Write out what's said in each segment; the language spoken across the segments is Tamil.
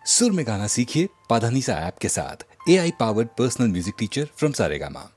सुर में गाना सीखिए पाधानीसा ऐप के साथ। AI powered personal music teacher from Saregama.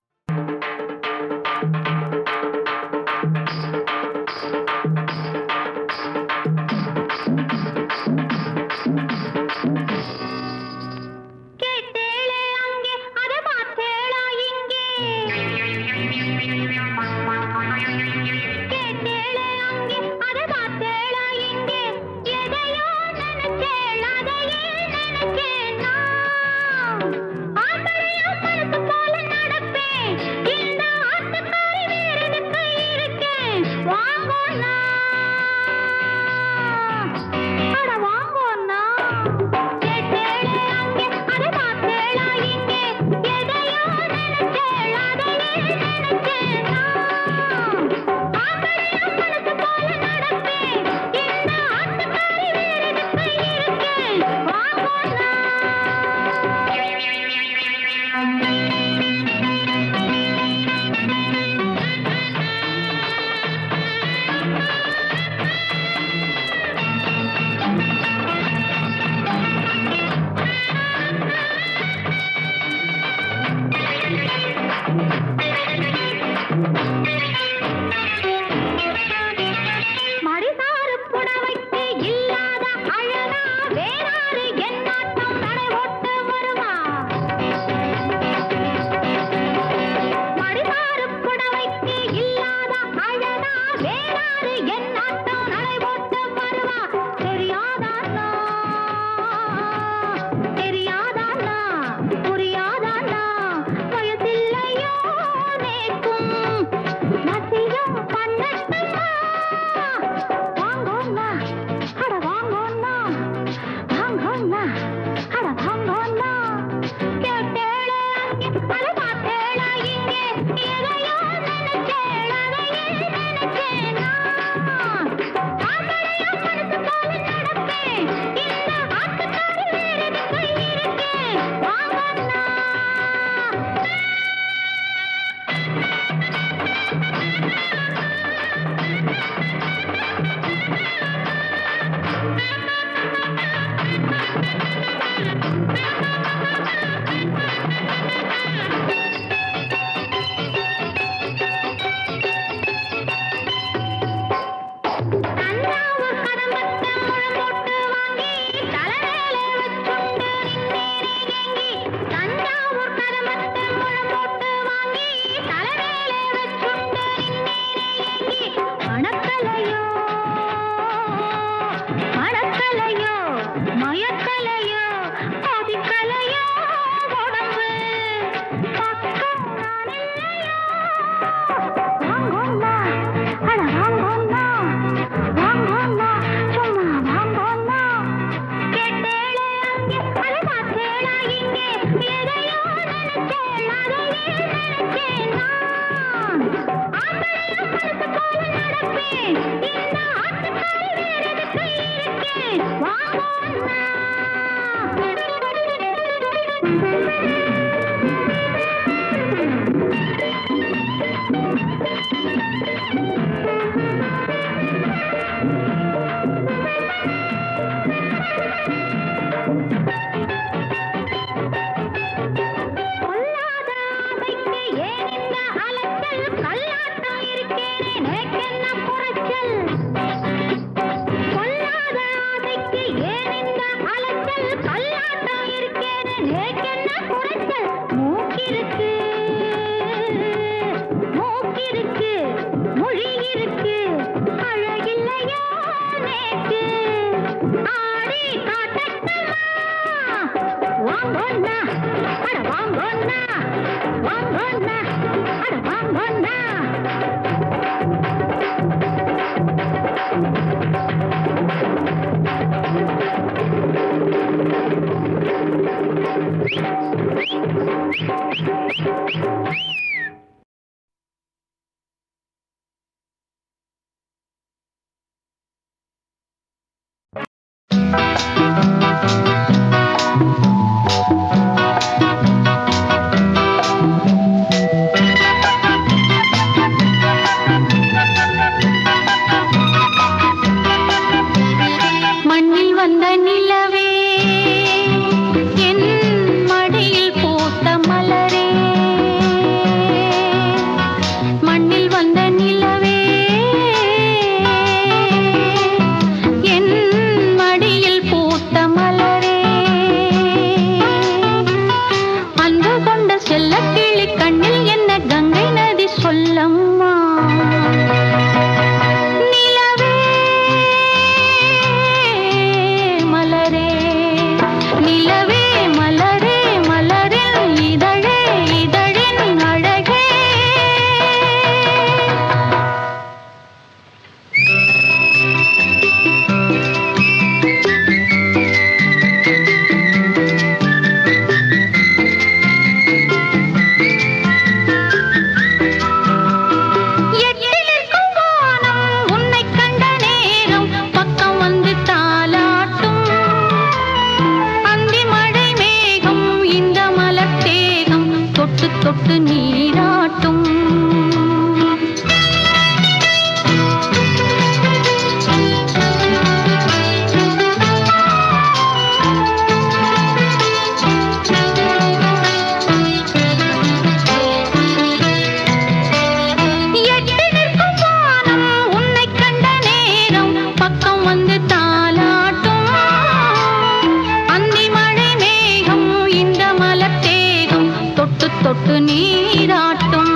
தொட்டு நீராட்டும்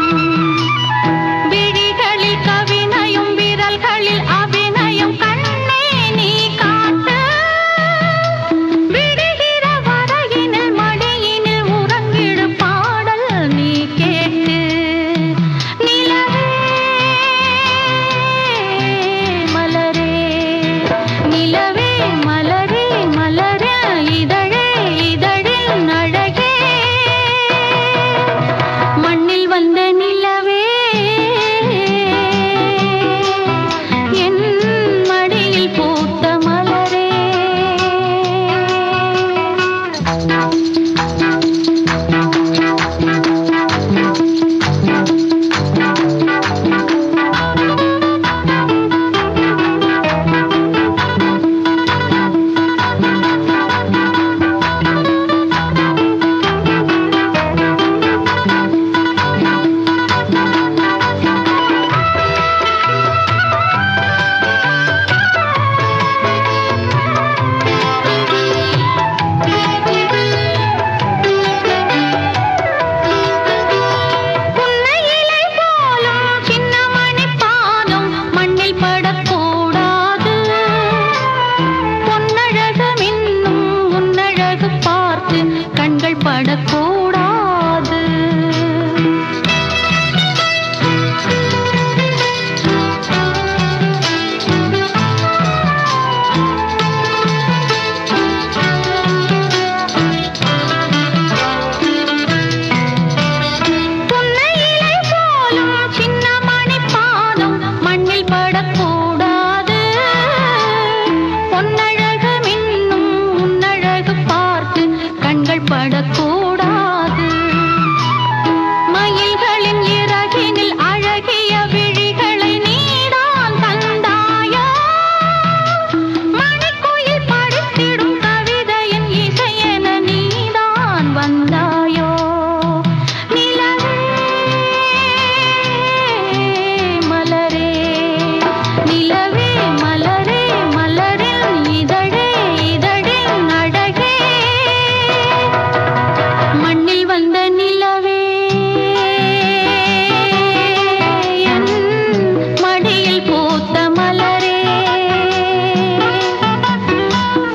விழிகளில் கவினையும் விரல்களில் அபிநயம் கண்ணே நீ காட்டு விடுகிற வரையினில் மடியினில் உறங்கிடு பாடல் நீ கேட்டு நிலவே மலரே நிலவே மலரே மலரே இதழே இதழில் அழகே மண்ணில் வந்த நிலவே என் மடியில் பூத்த மலரே புன்னையிலை போலும் சின்னமணி பாதம் மண்ணில் படக்கூடாது பொன்னழகு மின்னும் உன்னழகு பார்த்து கண்கள் படக்கூடாது புன்னையிலை போலும் சின்னமணி பாதம் மண்ணில் படக்கூடாது பொன்னழகு மின்னும் உன்னழகு பார்த்து கண்கள் படக்கூடாது மயில்களின் இறகினில் அழகிய விழிகளை நீதான் தந்தாயோ மணிக்குயில் படித்திடும் கவிதையின் இசையென நீதான் வந்தாயோ நிலவே மலரே நிலவே மலரே மலரில் இதழே இதழில் அழகே மண்ணில் வந்த நிலவே என் மடியில் பூத்த மலரே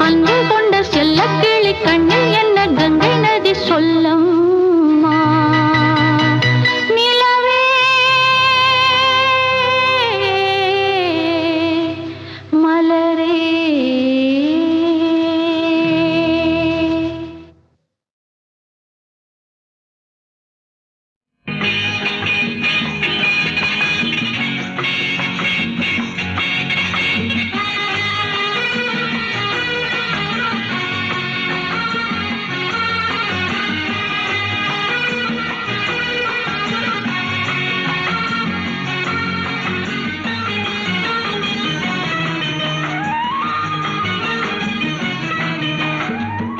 அன்பு கொண்ட செல்லக்கிளி கண்ணில் என்ன கங்கை நதி சொல்லம்மா நிலவே மலரே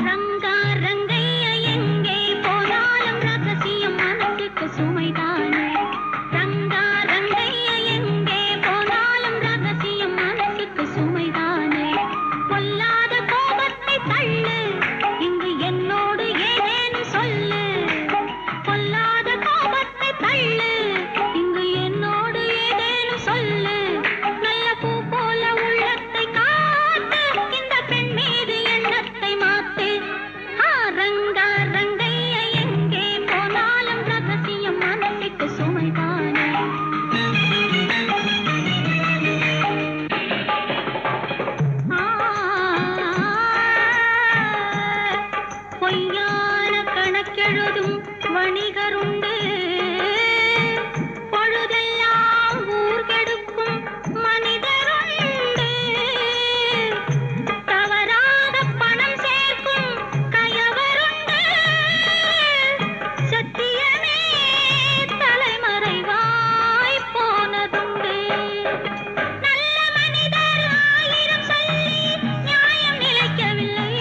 ரங்கா ரங்கையா எங்கே போனாலும் ரகசியம் மனசுக்கு சுமைதானே ரங்கா ரங்கையா எங்கே போனாலும் ரகசியம் மனசுக்கு சுமைதானே பொல்லாத கோபத்தை தள்ளு இங்கு என்னோடு ஏதேனும் சொல்லு பொல்லாத கோபத்தை தள்ளு இங்கு என்னோடு ஏதேனும் சொல்லு நல்ல பூ போல உள்ளத்தை காத்து இந்த பெண் மீது எண்ணத்தை மாத்து ரங்கா ரங்கையா எங்கே போனாலும் ரகசியம் மனசுக்கு சுமைதானே பொய்யான கணக்கெழுதும் வணிகருண்டு பொழுதெல்லாம் ஊர் கெடுக்கும் மனிதருண்டு தவறாக பணம் சேர்க்கும் கயவருண்டு சத்தியமே தலைமறைவாய் போனதுண்டு நல்ல மனிதர் ஆயிரம் சொல்லி நியாயம் நிலைக்கவில்லை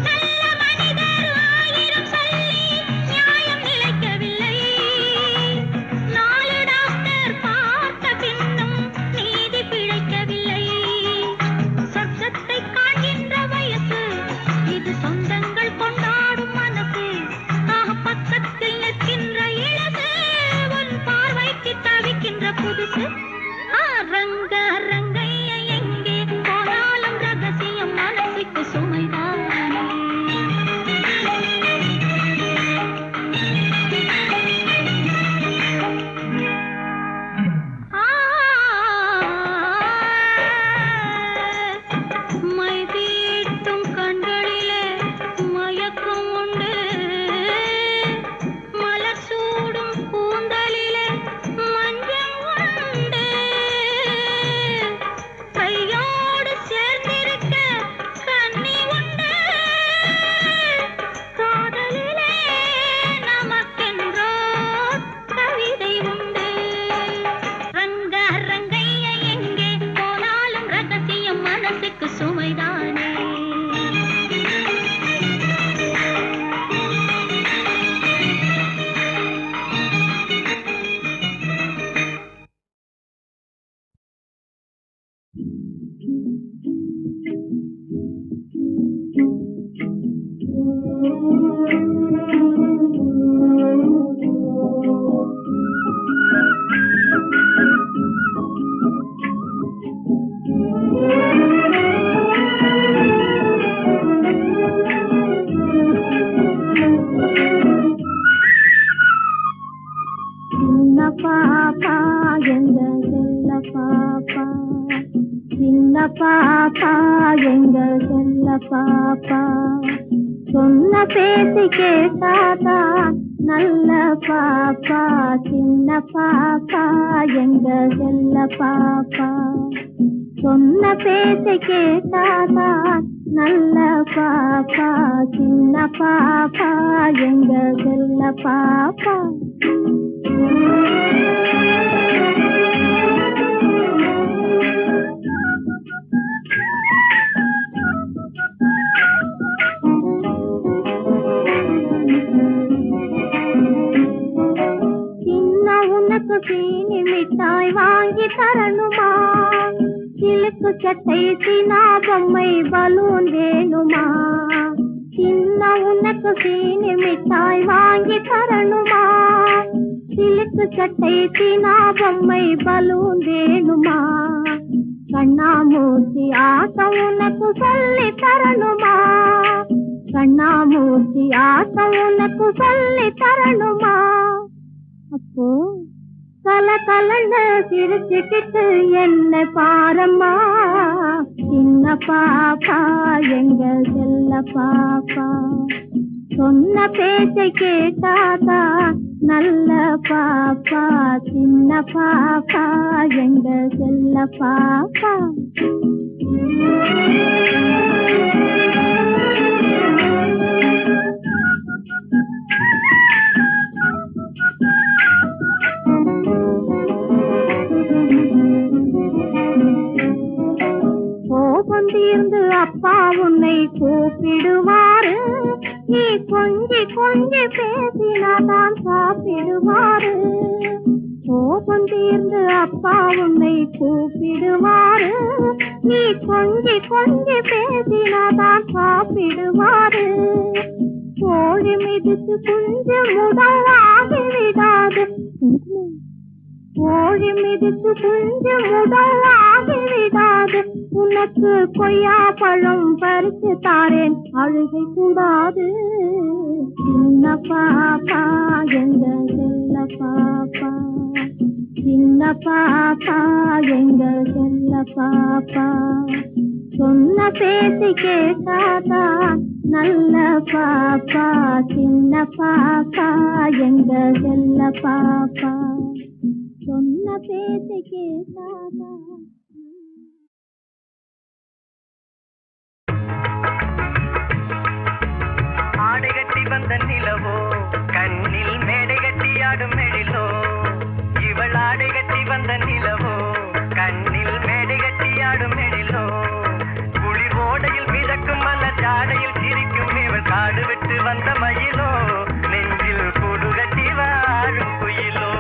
நல்ல மனிதர் ஆயிரம் சொல்லி நியாயம் நிலைக்கவில்லை நாலு டாக்டர் பார்த்த பின்னும் நீதி பிழைக்கவில்லை சொர்க்கத்தை காண்கின்ற வயசு இது சொந்தங்கள் கொண்டாடும் மனசு பக்கத்தில் பேசு. ரங்க ரங்கைய எங்கே போனாலும் ரகசியம் மனசுக்கு சுமைதானே. மை தீட்டும் கண்களிலே மயக்கம் உண்டு, மலர் சூடும் கூந்தலிலே மஞ்சள் உண்டு. கையோடு சேர்ந்திருக்க கண்ணி உண்டு, காதலிலே நமக்கென்றோ கவிதை உண்டு. ரங்க ரங்கைய எங்கே போனாலும் ரகசியம் மனசுக்கு சுமைதானே. சின்ன பாப்பா எங்க செல்ல பாப்பா, சின்ன பாப்பா எங்க செல்ல பாப்பா, சொன்ன பேச்சு கேட்டாதா நல்ல பாப்பா. சின்ன பாப்பா எங்க செல்ல பாப்பா, சொன்ன பேச்சு கேட்டாதா நல்ல பாப்பா. சின்ன பாப்பா எங்க செல்ல பாப்பா. சின்ன உனக்கு சீனி மிட்டாய் வாங்கி தரணுமா, சிலுக்கு சட்டை சீனா பொம்மை பலூன் வேணுமா. சின்ன உனக்கு சீனி மிட்டாய் வாங்கி தரணுமா, சிலுக்கு சட்டை சீனா பொம்மை பலூன் வேணுமா. கண்ணாமூர்த்தி ஆட்டம் உனக்கு சொல்லி தரணுமா, கண்ணாமூர்த்தி ஆட்டம் உனக்கு சொல்லி தரணுமா. அப்போ கல கலன்னு சிரிச்சுக்கிட்டு என்ன பாரம்மா. சின்ன பாப்பா எங்க செல்ல பாப்பா, சொன்ன பேச்சை கேட்டாதா நல்ல பாப்பா. சின்ன பாப்பா எங்க செல்ல பாப்பா. கோபம் தீர்ந்து அப்பா உன்னை கூப்பிடுவாரு, நீ கொஞ்சி கொஞ்சி பேசினாதான் சாப்பிடுவாரு. கோபம் தீர்ந்து அப்பா உன்னை கூப்பிடுவாரு, நீ கொஞ்சி கொஞ்சி பேசினாதான் சாப்பிடுவாரு. கோழி மிதித்து குஞ்சு முடவாகி விடாது, கோழி மிதித்து குஞ்சு முடவாகி விடாது. உனக்கு கொய்யா பழம் பறித்து தாரேன், அழுகை கூடாது. சின்ன பாப்பா எங்க செல்ல பாப்பா, சின்ன பாப்பா எங்க செல்ல பாப்பா, சொன்ன பேச்சு கேட்டாதா நல்ல பாப்பா. சின்ன பாப்பா எங்க செல்ல பாப்பா, சொன்ன பேச்சு கேட்டாதா. ஆடை கட்டி வந்த நிலவோ, கண்ணில் மேடை கட்டி ஆடும் எழிலோ. இவள் ஆடை கட்டி வந்த நிலவோ, கண்ணில் மேடை கட்டி ஆடும் எழிலோ. குளிர் ஓடையில் மிதக்கும் மலர் ஜாடையில் சிரிக்கும் இவள் காடு விட்டு வந்த மயிலோ. நெஞ்சில் கூடு கட்டி வாழும் குயிலோ.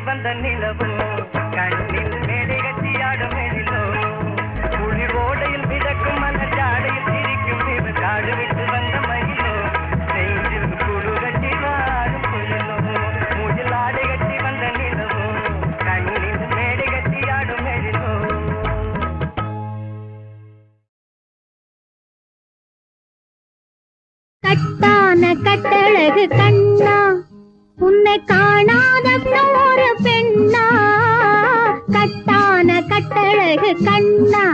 வந்த நிலவோ கண்ணில் மேடை கட்டி ஆடும் எழிலோ குளிர் ஓடையில் மிதக்கும் மலர் ஜாடையில் சிரிக்கும் இவர் காடு விட்டு வந்த மயிலோ நெஞ்சில் குழு கட்டி வாடும் புயலோ முகில் ஆடை கட்டி வந்த நிலவோ கண்ணில் மேடை கட்டி ஆடும் எழிலோ. கட்டான கட்டழகு கண்ணா உன்னை காணாத ஒரு பெண்ணா கட்டான கட்டழகு கண்ணா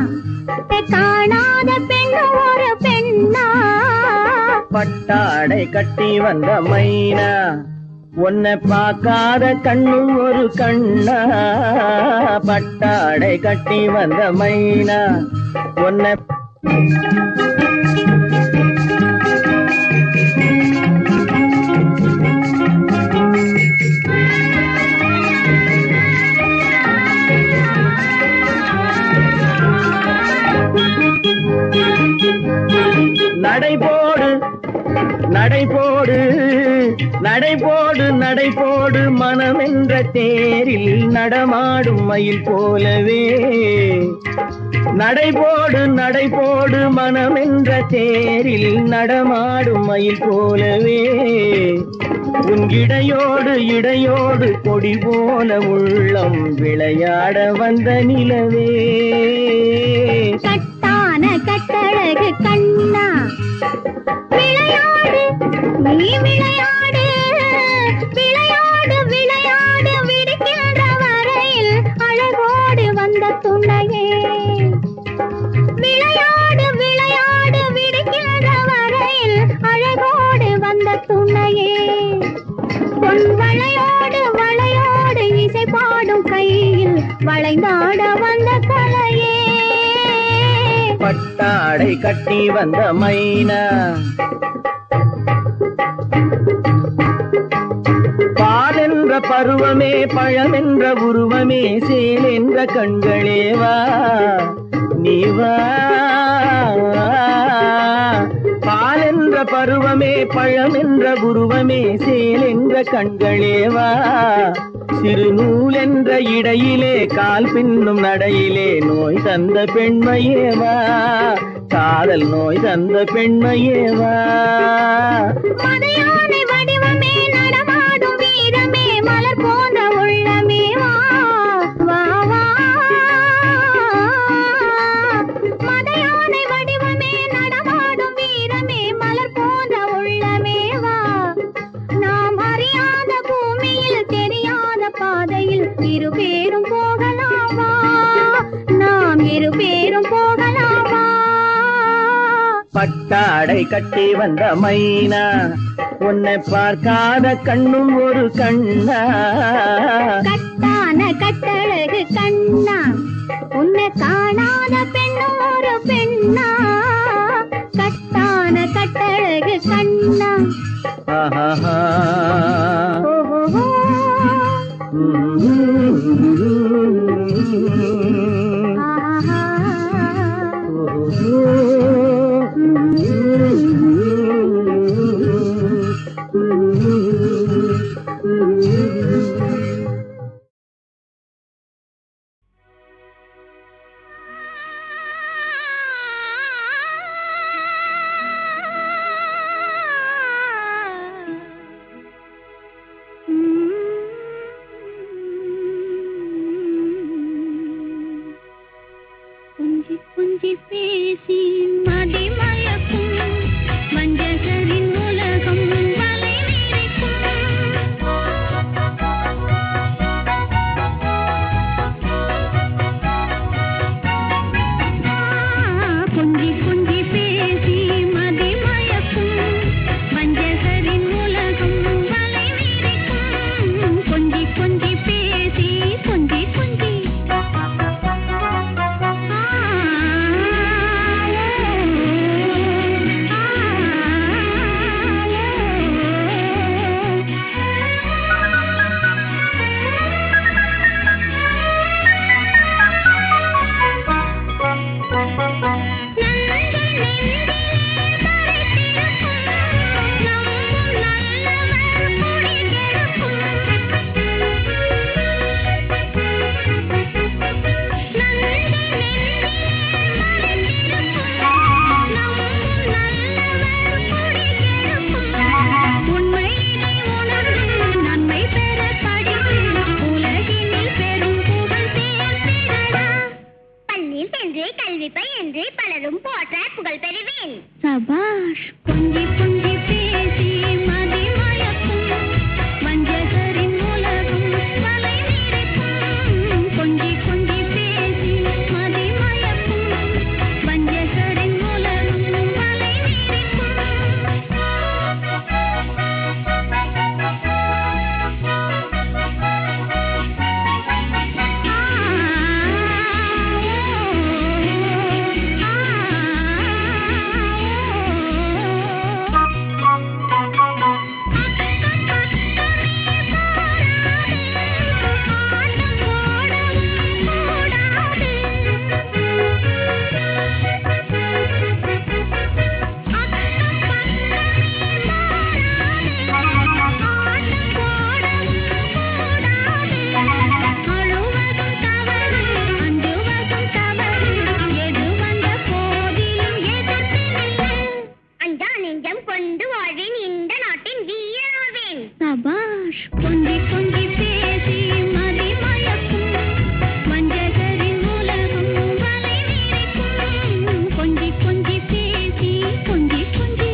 உன்னை காணாத பெண்ணு ஒரு பெண்ணா பட்டாடை கட்டி வந்த மைனா உன்னை பார்க்காத கண்ணும் ஒரு கண்ணா பட்டாடை கட்டி வந்த மைனா உன்னை நடைபோடு நடைபோடு நடைபோடு நடைபோடு மனமென்ற தேரில் நடமாடும் மயில் போலவே நடைபோடு நடைபோடு மனமென்ற தேரில் நடமாடும் மயில் போலவே உன் இடையோடு இடையோடு கொடி போல உள்ளம் விளையாட வந்த நிலவே. கட்டான கட்டழகு கண்ணா விளையாடு நீ விளையாடு விளையாடு விளையாடு விடுக்கின்ற வரையில் அழகோடு வந்த துணையே விளையாடு விளையாடு விடுக்கின்ற வரையில் அழகோடு வந்த துணையே பொன் வளையோடு வளையோடு இசை பாடும் கையில் வளைந்தாட வந்த கலையே பட்டாடை கட்டி வந்த மைனா பால் என்ற பருவமே பழம் என்ற உருவமே சேல் என்ற கண்களே வா நீ வா பால் என்ற பருவமே பழம் என்ற உருவமே சேல் என்ற கண்களே வா சிறு நூல் என்ற இடையிலே கால் பின்னும் நடையிலே நோய் தந்த பெண்மையேவா காதல் நோய் தந்த பெண்மையேவா. மதையானை வடிவமே நடமாடும் வீரமே மலர் போன்ற உள்ளமே வா வா வா மதையானை வடிவமே நடமாடும் வீரமே மலர் போன்ற உள்ளமே வா நாம் அறியாத பூமியில் தெரியாத பாதையில் இரு பேரும் போகலாமா நாம் இரு பேரும் போகலாமா. பட்டாடை கட்டி வந்த மைனா உன்னை பார்க்காத கண்ணும் ஒரு கண்ணா கட்டான கட்டழகு கண்ணா உன்னை காணாத பெண்ணும் ஒரு பெண்ணா கட்டான கட்டழகு கண்ணா ஆஹா ஓஹோ ஆஹா சிரிப்பை என்று பலரும் போற்ற புகழ் பெறுவேன். சபாஷ். கொஞ்சி கொஞ்சி பேசி மதி மயக்கும் வஞ்சகரின் உலகம் வலை நிறைக்கும். கொஞ்சி கொஞ்சி பேசி மதி மயக்கும் வஞ்சகரின் உலகம் வலை நிறைக்கும். சபாஷ். கொஞ்சி கொஞ்சி பேசி மதி மயக்கும் வஞ்சகரின் உலகம் வலை நிறைக்கும். கொஞ்சி கொஞ்சி பேசி கொஞ்சி கொஞ்சி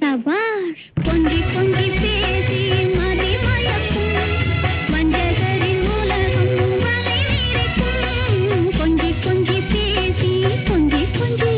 சபாஷ். கொஞ்சி கொஞ்சி பேசி மதி மயக்கும் வஞ்சகரின் உலகம் வலை நிறைக்கும். கொஞ்சி கொஞ்சி பேசி கொஞ்சி கொஞ்சி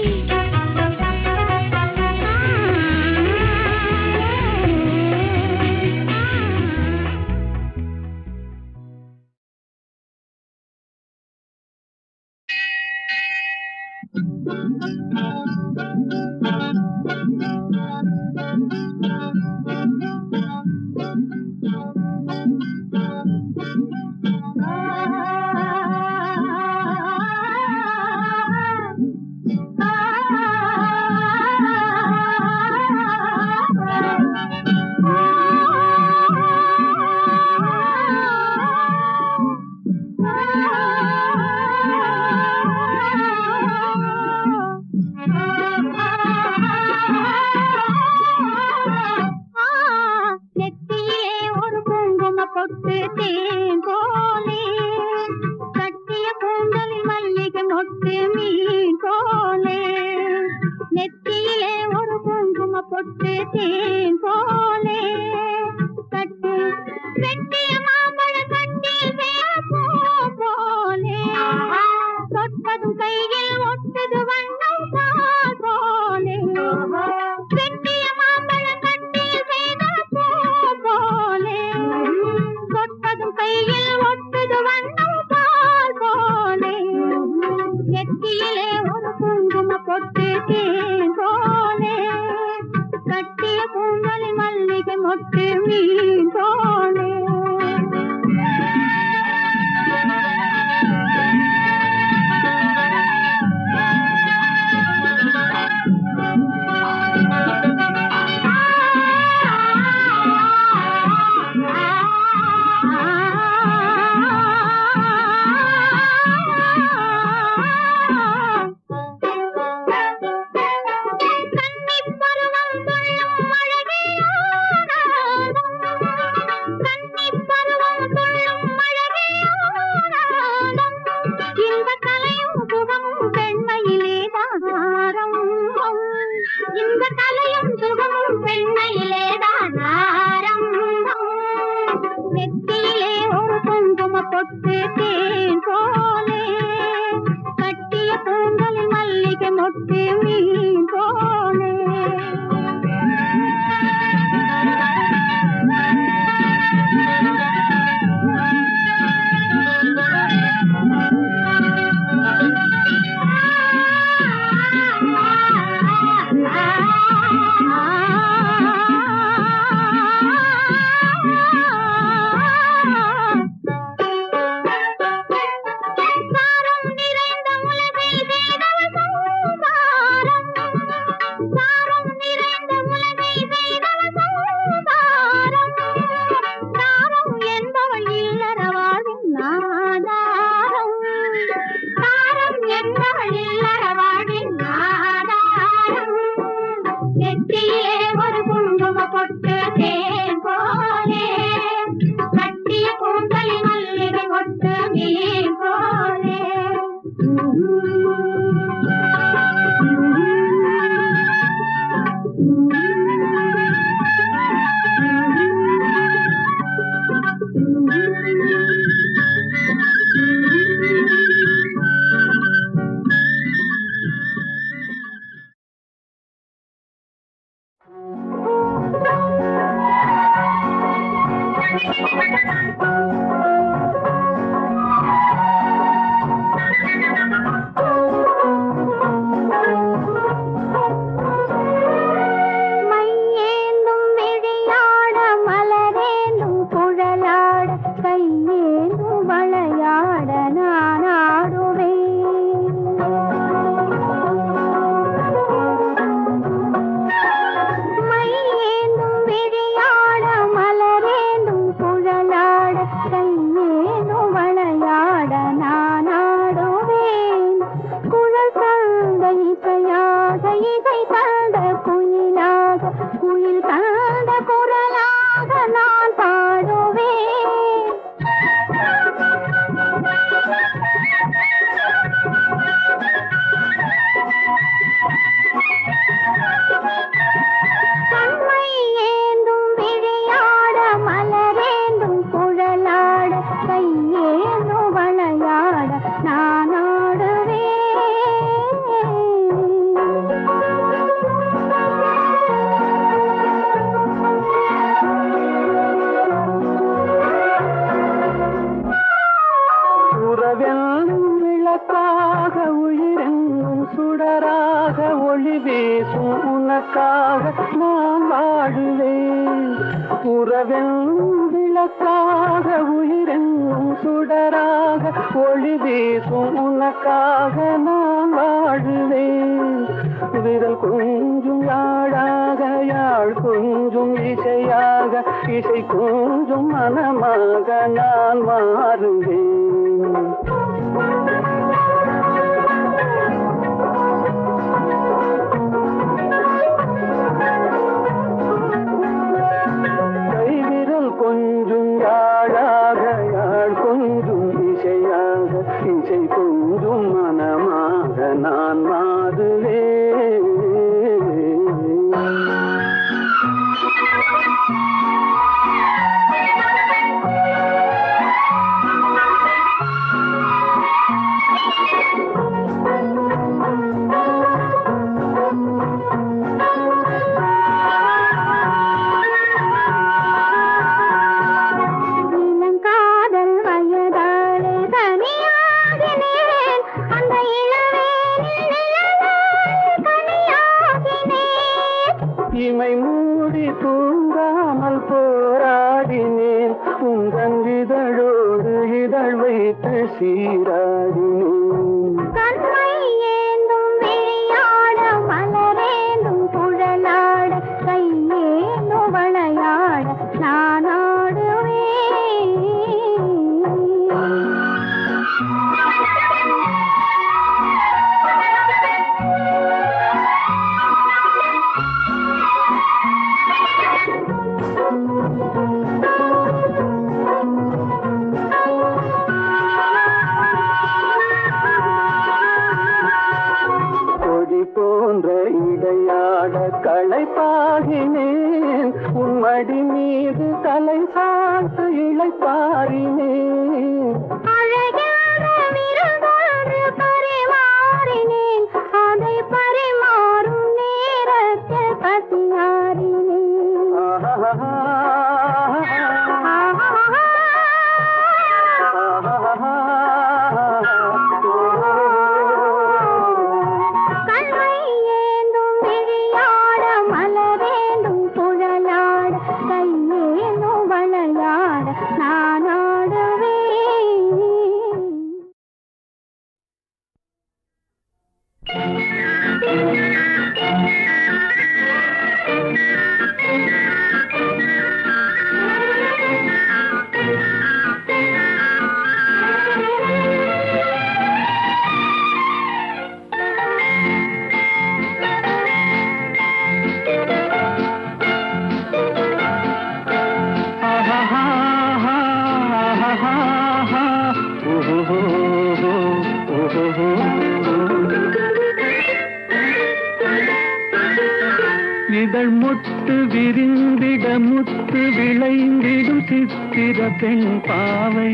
இதழ் முட்டு விரிந்திட முத்து விளைந்திடும் சித்திர பெண் பாவை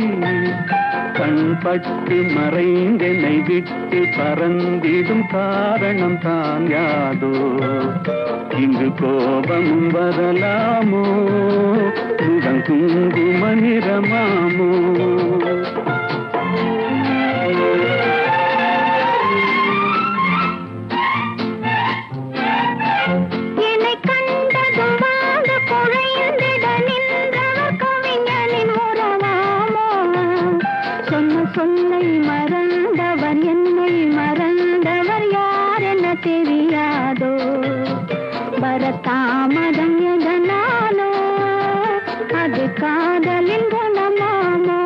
கண்பட்டு மறைந்தெனை விட்டு பறந்திடும் காரணம் தான் யாதோ இங்கு கோபம் வரலாமோ முகம் குங்கும நிறமாமோ என்னை கண்டதும் வாழ்ந்து குழைந்திட நின்றவர் கவிஞனின் உறவாமோ சொன்ன சொல்லை மறந்தவர் என்னை மறந்தவர் யார் என தெரியாதோ வரத்தாமதம் எதனாலோ அது காதலின் குணமாமோ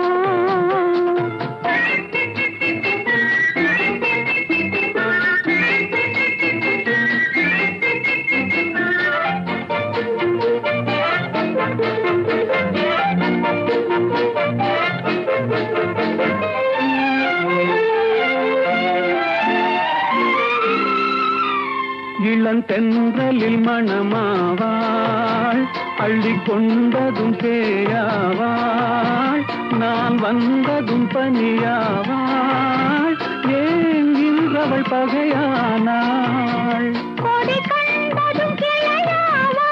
இளந்தென்றலில் மணமாவாள் அள்ளி கொண்டதும் பேயாவாள் நான் வந்ததும் பனியாவாள் ஏன் இன்றவள் பகையானாள் கொடி கண்டதும் கிளையாவா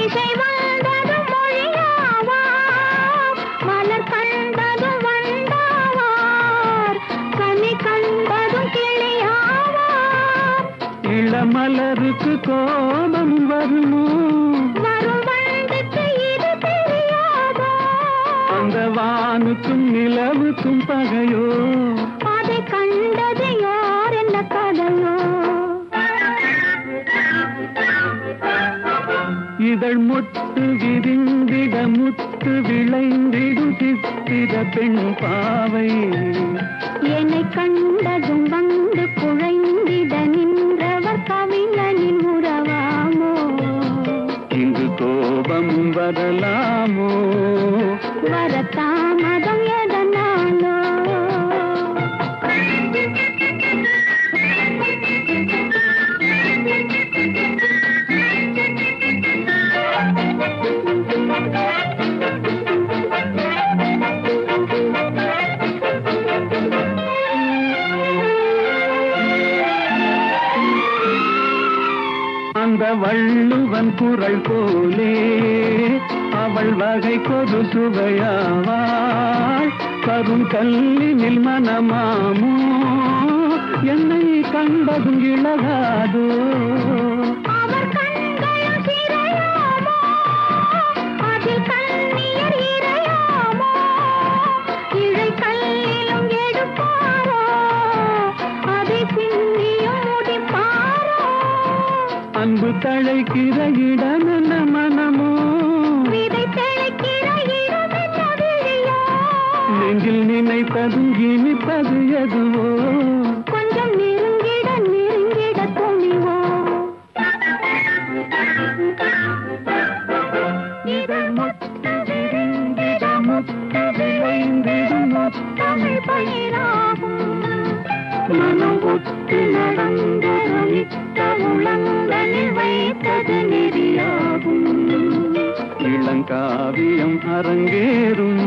இசை வந்ததும் மொழியாவா மலர் கண்டதும் வந்தாவார் கனி கண்டதும் கிளியாவா இளமலருக்கு கோபம் வருமோ வரும் வண்டுக்கு இது தெரியாதோ அந்த வானுக்கும் நிலவுக்கும் பகையோ அதை கண்டது யார் என்ன கதையோ இதழ் மொட்டு விரிந்திட முத்து விளைந்திடும் சித்திர பெண் பாவை என்னை கண்டதும் வந்து குழைந்திட நின்றவர் கவிஞனின் உறவாமோ இங்கு கோபம் வரலாமோ வரத்தாமதம் எதனாலோ அந்த வள்ளுவன் குரல் போலே அவள் வகை கொது சுவையாவாள் கரும் கல்லினில் மனமாமோ என்னை கண்டதும் இழகாதோ அவர் கண்களும் சிறையாமோ அதில் கண்ணியர் இறையாமோ இழை கல்லிலும் எடுப்பாரோ அதை பின்னியும் முடிப்பாரோ அன்பு தழைக்கிற இடம் என்ன மனமோ விதை தெளிக்கிற இடம் என்ன விழியோ நெஞ்சில் நினைப்பதும் இனிப்பது எதுவோ கொஞ்சம் நெருங்கிட நெருங்கிட துணிவோ இதழ் முத்து விரிந்திட முத்து விளைந்திடும் முத்தமிழ் பயிராகும் மனம் ஒத்து நடந்து ரமித்த உளங்களில் வைத்தது நெறியாகும் இளங்காவியம் அரங்கேறும்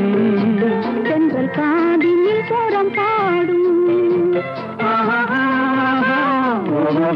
சென்றல் காதினில் புறம் பாடும் ஆஹா, ஓஹோ.